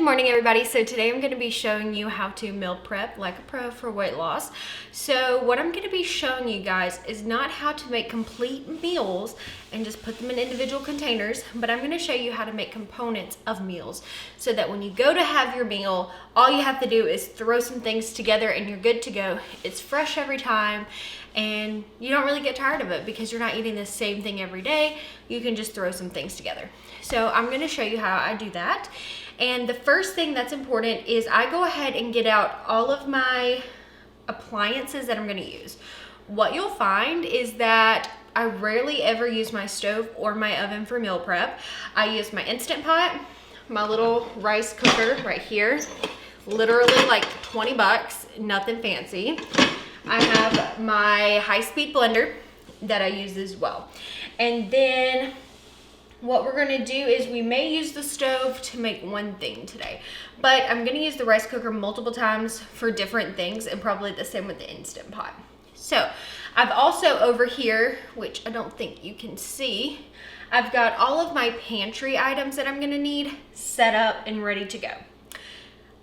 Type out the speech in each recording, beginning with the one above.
morning, everybody. So today I'm going to be showing you how to meal prep like a pro for weight loss. So what I'm going to be showing you guys is not how to make complete meals and just put them in individual containers, but I'm going to show you how to make components of meals so that when you go to have your meal, all you have to do is throw some things together and you're good to go. It's fresh every time and you don't really get tired of it because you're not eating the same thing every day. You can just throw some things together. So I'm going to show you how I do that. And the first thing that's important is I go ahead and get out all of my appliances that I'm going to use. What you'll find is that I rarely ever use my stove or my oven for meal prep. I use my Instant Pot, my little rice cooker right here, literally like 20 bucks, nothing fancy. I have my high-speed blender that I use as well. And then what we're gonna do is we may use the stove to make one thing today, but I'm gonna use the rice cooker multiple times for different things, and probably the same with the Instant Pot. So I've also over here, which I don't think you can see, I've got all of my pantry items that I'm gonna need set up and ready to go.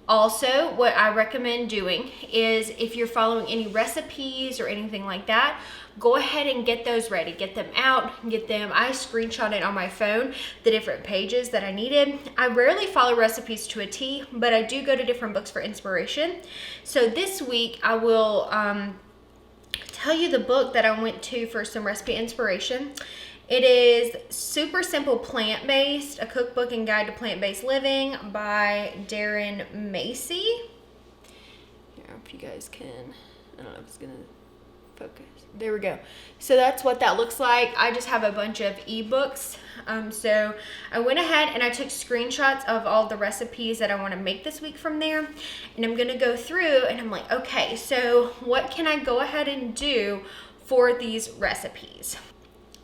Also, what I recommend doing is if you're following any recipes or anything like that, go ahead and get those ready. Get them out, I screenshotted on my phone the different pages that I needed. I rarely follow recipes to a T, but I do go to different books for inspiration. So this week I will tell you the book that I went to for some recipe inspiration. It is Super Simple Plant-Based, a cookbook and guide to plant-based living by Deryn Macey. Here, if you guys can, I don't know if it's gonna focus. There we go. So that's what that looks like. I just have a bunch of ebooks. So I went ahead and I took screenshots of all the recipes that I want to make this week from there. And I'm gonna go through and I'm like, okay, so what can I go ahead and do for these recipes?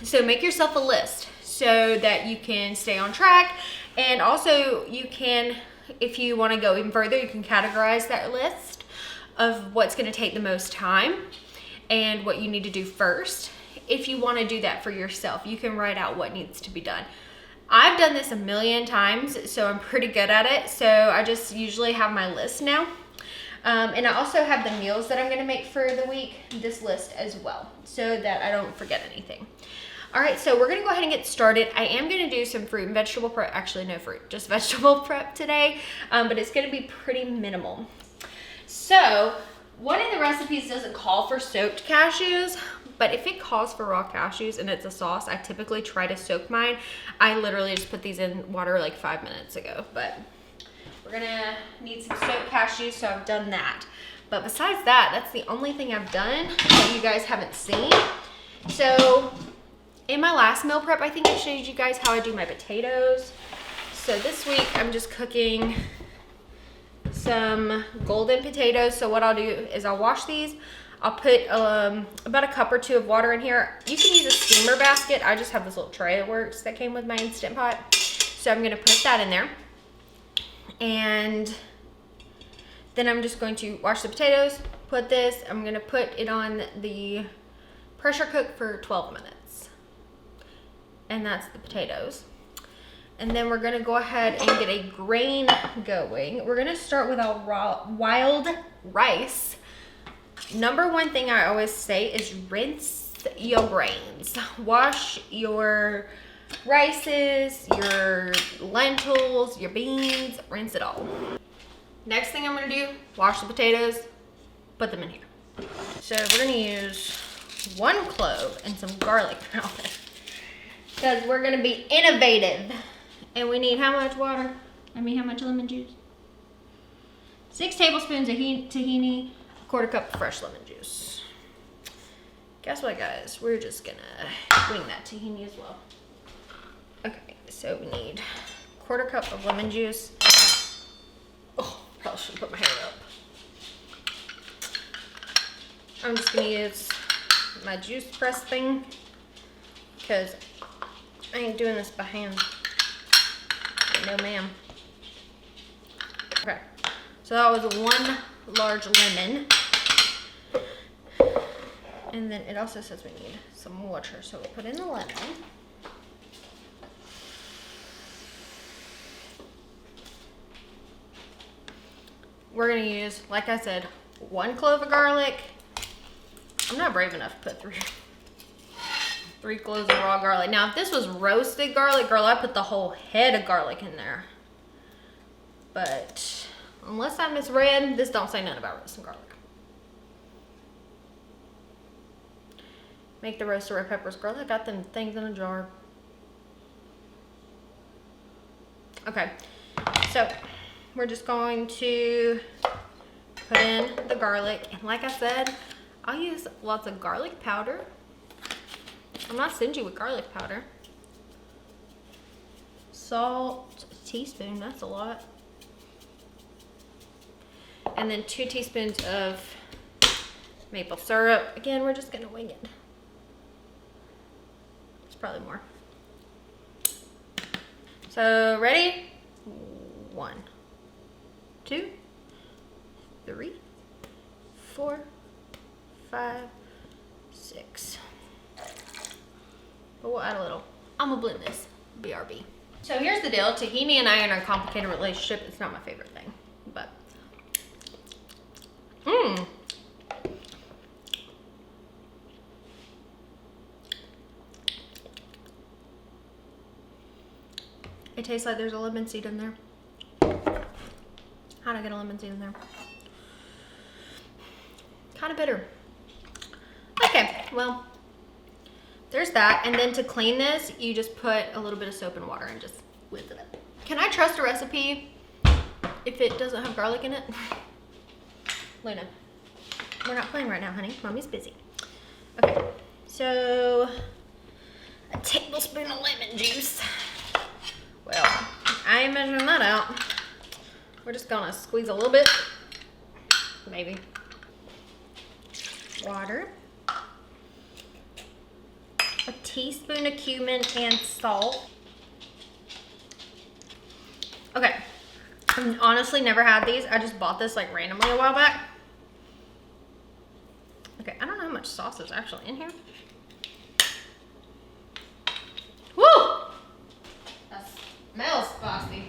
So make yourself a list so that you can stay on track, and also you can, if you want to go even further, you can categorize that list of what's going to take the most time and what you need to do first. If you want to do that for yourself, you can write out what needs to be done. I've done this a million times, so I'm pretty good at it. So I just usually have my list now. And I also have the meals that I'm going to make for the week, this list as well, so that I don't forget anything. All right, so we're gonna go ahead and get started. I am gonna do some fruit and vegetable prep, actually no fruit, just vegetable prep today, but it's gonna be pretty minimal. So one of the recipes doesn't call for soaked cashews, but if it calls for raw cashews and it's a sauce, I typically try to soak mine. I literally just put these in water like 5 minutes ago, but we're gonna need some soaked cashews, so I've done that. But besides that, that's the only thing I've done that you guys haven't seen. So in my last meal prep, I think I showed you guys how I do my potatoes. So this week I'm just cooking some golden potatoes. So what I'll do is I'll wash these. I'll put about a cup or two of water in here. You can use a steamer basket. I just have this little tray that works that came with my Instant Pot. So I'm gonna put that in there. And then I'm just going to wash the potatoes, put this, I'm gonna put it on the pressure cook for 12 minutes. And that's the potatoes. And then we're gonna go ahead and get a grain going. We're gonna start with our wild rice. Number one thing I always say is rinse your grains. Wash your rices, your lentils, your beans, rinse it all. Next thing I'm gonna do, wash the potatoes, put them in here. So we're gonna use 1 clove and some garlic powder, because we're gonna be innovative. And we need how much water? How much lemon juice? 6 tablespoons of tahini, 1/4 cup of fresh lemon juice. Guess what, guys? We're just gonna wing that tahini as well. Okay, so we need 1/4 cup of lemon juice. Oh, probably should put my hair up. I'm just gonna use my juice press thing because I ain't doing this by hand. No, ma'am. Okay, so that was 1 large lemon. And then it also says we need some water, so we'll put in the lemon. we're gonna use, like I said, 1 clove of garlic. I'm not brave enough to put 3 cloves of raw garlic. Now, if this was roasted garlic, girl, I put the whole head of garlic in there. But unless I misread, this don't say nothing about roasting garlic. Make the roasted red peppers. Girl, I got them things in a jar. Okay, so we're just going to put in the garlic. And like I said, I'll use lots of garlic powder. I'm not stingy with garlic powder. Salt, a teaspoon, that's a lot. And then 2 teaspoons of maple syrup. Again, we're just gonna wing it. It's probably more. So, ready? 1, 2, 3, 4, 5, 6. But we'll add a little. I'm gonna blend this. BRB. So here's the deal. Tahini and I are in a complicated relationship. It's not my favorite thing, but it tastes like there's a lemon seed in there. How'd I get a lemon seed in there? Kind of bitter. Okay, well, there's that. And then to clean this, you just put a little bit of soap and water and just whiz it up. Can I trust a recipe if it doesn't have garlic in it? Luna, we're not playing right now, honey. Mommy's busy. Okay, so a tablespoon of lemon juice. Well, I ain't measuring that out. We're just gonna squeeze a little bit, maybe. Water. A teaspoon of cumin and salt. Okay, I've honestly never had these. I just bought this like randomly a while back. Okay, I don't know how much sauce is actually in here. Woo! That smells spicy.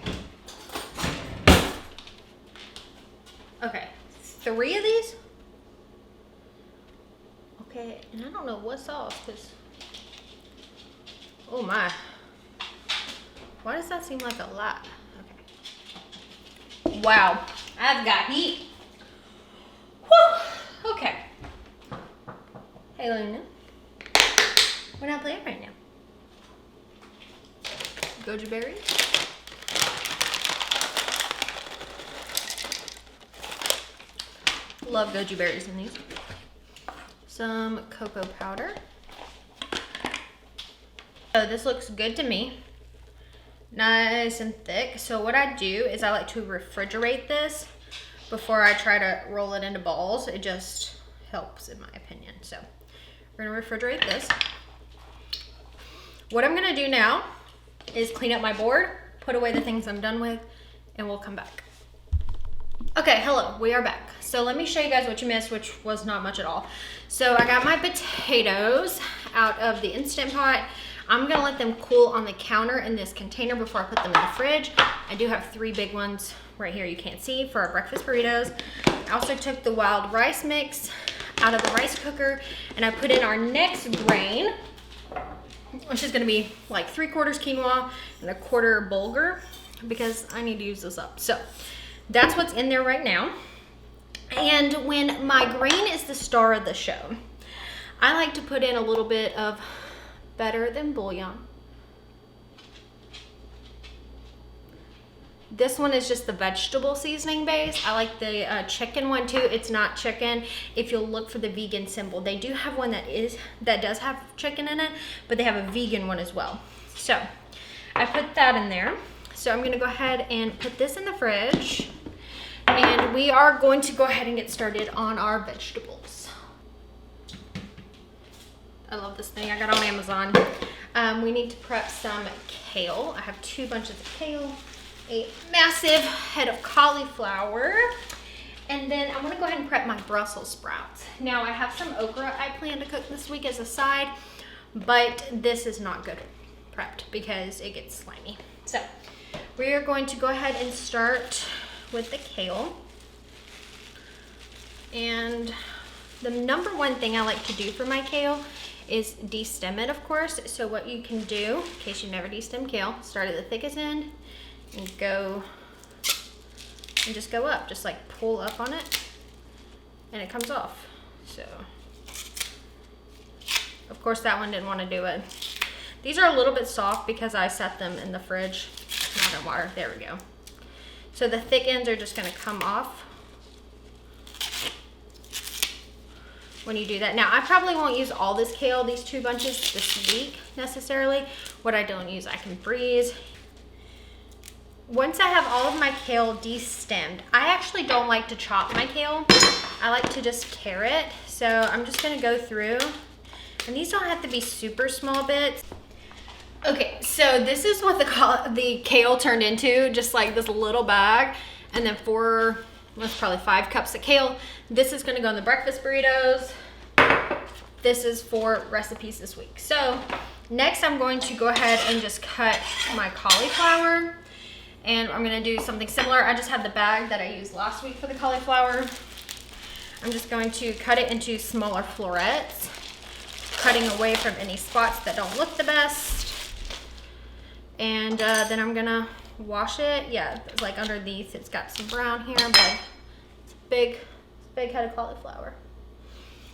Okay, 3 of these. Okay, and I don't know what sauce, because, oh my. Why does that seem like a lot? Okay. Wow, I've got heat. Woo! Okay. Hey, Luna. We're not playing right now. Goji berries. Love goji berries in these. Some cocoa powder. So this looks good to me. Nice and thick. So what I do is I like to refrigerate this before I try to roll it into balls. It just helps in my opinion. So we're gonna refrigerate this. What I'm gonna do now is clean up my board, put away the things I'm done with, and we'll come back. Okay, hello, we are back. So let me show you guys what you missed, which was not much at all. So I got my potatoes out of the Instant Pot. I'm gonna let them cool on the counter in this container before I put them in the fridge. I do have 3 big ones right here you can't see for our breakfast burritos. I also took the wild rice mix out of the rice cooker and I put in our next grain, which is gonna be like 3/4 quinoa and 1/4 bulgur because I need to use this up. So that's what's in there right now. And when my grain is the star of the show, I like to put in a little bit of better than bouillon. This one is just the vegetable seasoning base. I like the chicken one too. It's not chicken. If you'll look for the vegan symbol, they do have one that does have chicken in it, but they have a vegan one as well. So I put that in there. So I'm gonna go ahead and put this in the fridge. And we are going to go ahead and get started on our vegetables. I love this thing. I got on Amazon. We need to prep some kale. I have 2 bunches of kale, a massive head of cauliflower, and then I'm gonna go ahead and prep my Brussels sprouts. Now I have some okra I plan to cook this week as a side, but this is not good prepped because it gets slimy. So we are going to go ahead and start with the kale. And the number one thing I like to do for my kale is destem it, of course. So what you can do, in case you've never destemmed kale, start at the thickest end and go and just go up, just like pull up on it and it comes off. So of course that one didn't want to do it. These are a little bit soft because I set them in the fridge, not in water. There we go. So the thick ends are just going to come off when you do that. Now, I probably won't use all this kale, these 2 bunches this week necessarily. What I don't use, I can freeze. Once I have all of my kale destemmed, I actually don't like to chop my kale. I like to just tear it. So I'm just gonna go through, and these don't have to be super small bits. Okay, so this is what the kale turned into, just like this little bag, and then that's probably 5 cups of kale. This is gonna go in the breakfast burritos. This is for recipes this week. So next I'm going to go ahead and just cut my cauliflower, and I'm gonna do something similar. I just had the bag that I used last week for the cauliflower. I'm just going to cut it into smaller florets, cutting away from any spots that don't look the best. And then I'm gonna wash it. Yeah, like underneath it's got some brown here, but it's big head of cauliflower.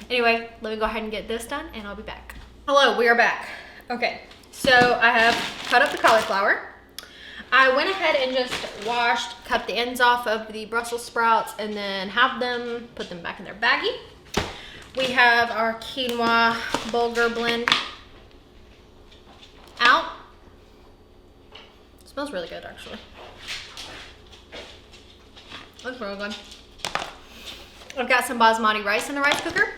Anyway, let me go ahead and get this done and I'll be back. Hello, we are back. Okay, so I have cut up the cauliflower. I went ahead and just cut the ends off of the Brussels sprouts and then put them back in their baggie. We have our quinoa bulgur blend out. It smells really good, actually. Looks really good. I've got some basmati rice in the rice cooker.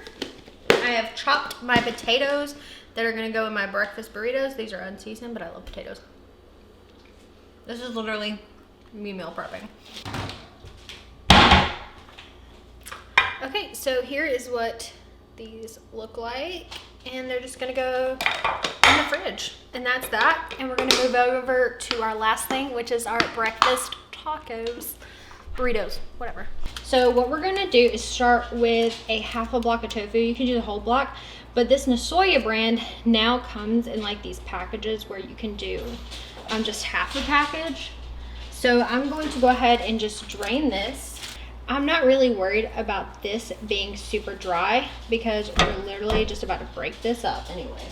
I have chopped my potatoes that are gonna go in my breakfast burritos. These are unseasoned, but I love potatoes. This is literally me meal prepping. Okay, so here is what these look like, and they're just gonna go in the fridge, and that's that. And we're gonna move over to our last thing, which is our breakfast tacos, burritos, whatever. So what we're gonna do is start with a half a block of tofu. You can do the whole block, but this Nasoya brand now comes in like these packages where you can do just half a package. So I'm going to go ahead and just drain this. I'm not really worried about this being super dry because we're literally just about to break this up anyway.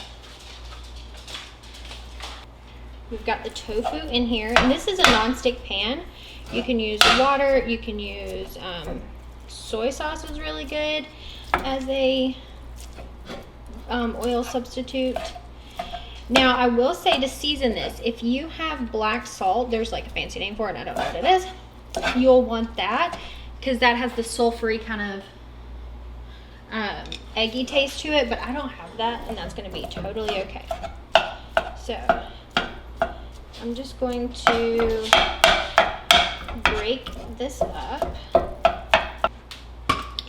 We've got the tofu in here, and this is a non-stick pan. You can use water, you can use soy sauce is really good as a oil substitute. Now, I will say to season this, if you have black salt, there's like a fancy name for it, I don't know what it is, you'll want that because that has the sulfury kind of eggy taste to it, but I don't have that, and that's going to be totally okay. So, I'm just going to break this up.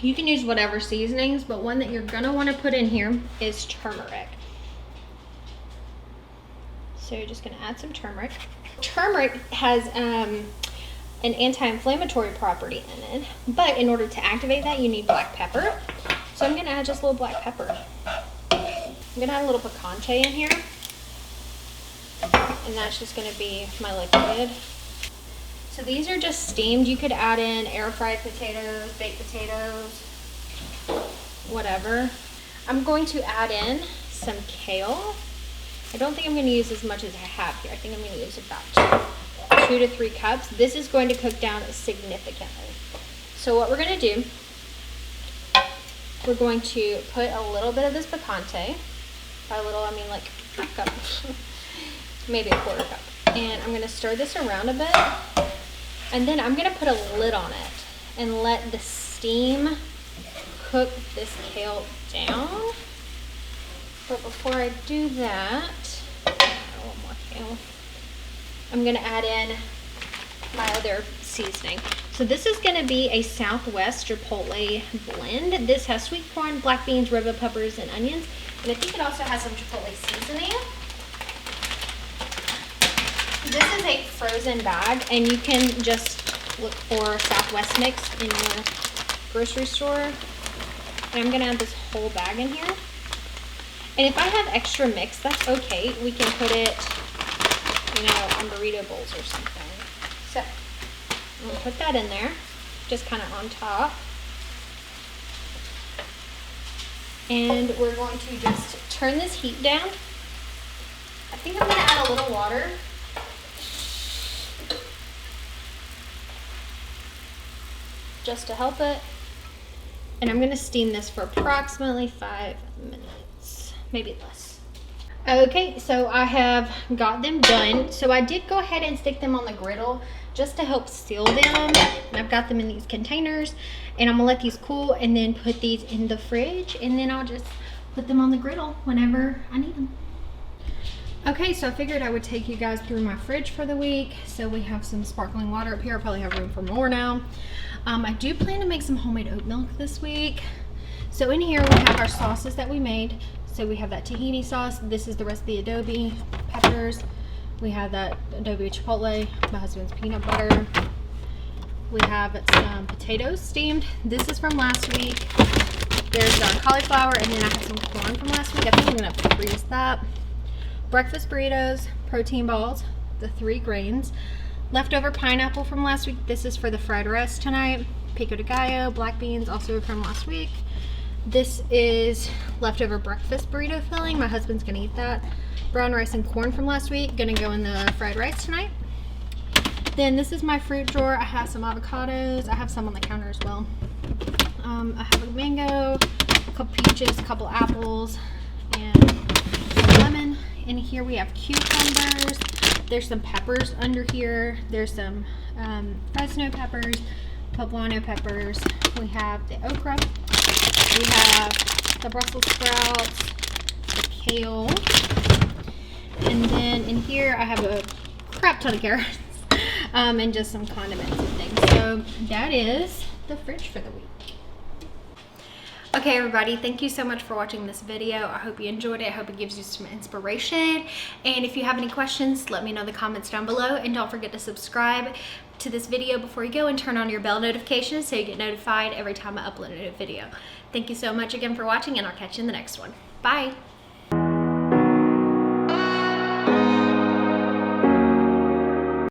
You can use whatever seasonings, but one that you're going to want to put in here is turmeric. So you're just going to add some turmeric. Turmeric has an anti-inflammatory property in it, but in order to activate that, you need black pepper. So I'm going to add just a little black pepper. I'm going to add a little picante in here, and that's just going to be my liquid. So these are just steamed. You could add in air-fried potatoes, baked potatoes, whatever. I'm going to add in some kale. I don't think I'm going to use as much as I have here. I think I'm going to use about 2 to 3 cups. This is going to cook down significantly. So what we're going to do, we're going to put a little bit of this picante. By little, I mean like a cup, maybe a quarter cup. And I'm going to stir this around a bit. And then I'm going to put a lid on it and let the steam cook this kale down. But before I do that, a little more kale, I'm going to add in my other seasoning. So this is going to be a Southwest Chipotle blend. This has sweet corn, black beans, red bell peppers, and onions. And I think it also has some Chipotle seasoning. This is a frozen bag, and you can just look for Southwest mix in your grocery store. And I'm gonna add this whole bag in here. And if I have extra mix, that's okay. We can put it, you know, on burrito bowls or something. So I'm gonna put that in there, just kind of on top. And we're going to just turn this heat down. I think I'm gonna add a little water. Just to help it. And I'm gonna steam this for approximately 5 minutes, maybe less. Okay, so I have got them done. So I did go ahead and stick them on the griddle just to help seal them. And I've got them in these containers, and I'm gonna let these cool and then put these in the fridge, and then I'll just put them on the griddle whenever I need them. Okay, so I figured I would take you guys through my fridge for the week. So we have some sparkling water up here. I probably have room for more now. I do plan to make some homemade oat milk this week. So in here we have our sauces that we made. So we have that tahini sauce. This is the rest of the adobe peppers. We have that adobe chipotle, my husband's peanut butter. We have some potatoes steamed. This is from last week. There's cauliflower, and then I have some corn from last week. I think I'm gonna freeze that. Breakfast burritos, protein balls, the 3 grains. Leftover pineapple from last week. This is for the fried rice tonight. Pico de gallo, black beans, also from last week. This is leftover breakfast burrito filling. My husband's gonna eat that. Brown rice and corn from last week. Gonna go in the fried rice tonight. Then this is my fruit drawer. I have some avocados. I have some on the counter as well. I have a mango, a couple peaches, a couple apples, and some lemon. In here we have cucumbers. There's some peppers under here. There's some Fresno peppers, poblano peppers. We have the okra. We have the Brussels sprouts, the kale. And then in here I have a crap ton of carrots and just some condiments and things. So that is the fridge for the week. Okay everybody, thank you so much for watching this video. I hope you enjoyed it. I hope it gives you some inspiration. And if you have any questions, let me know in the comments down below. And don't forget to subscribe to this video before you go, and turn on your bell notifications so you get notified every time I upload a new video. Thank you so much again for watching, and I'll catch you in the next one. Bye.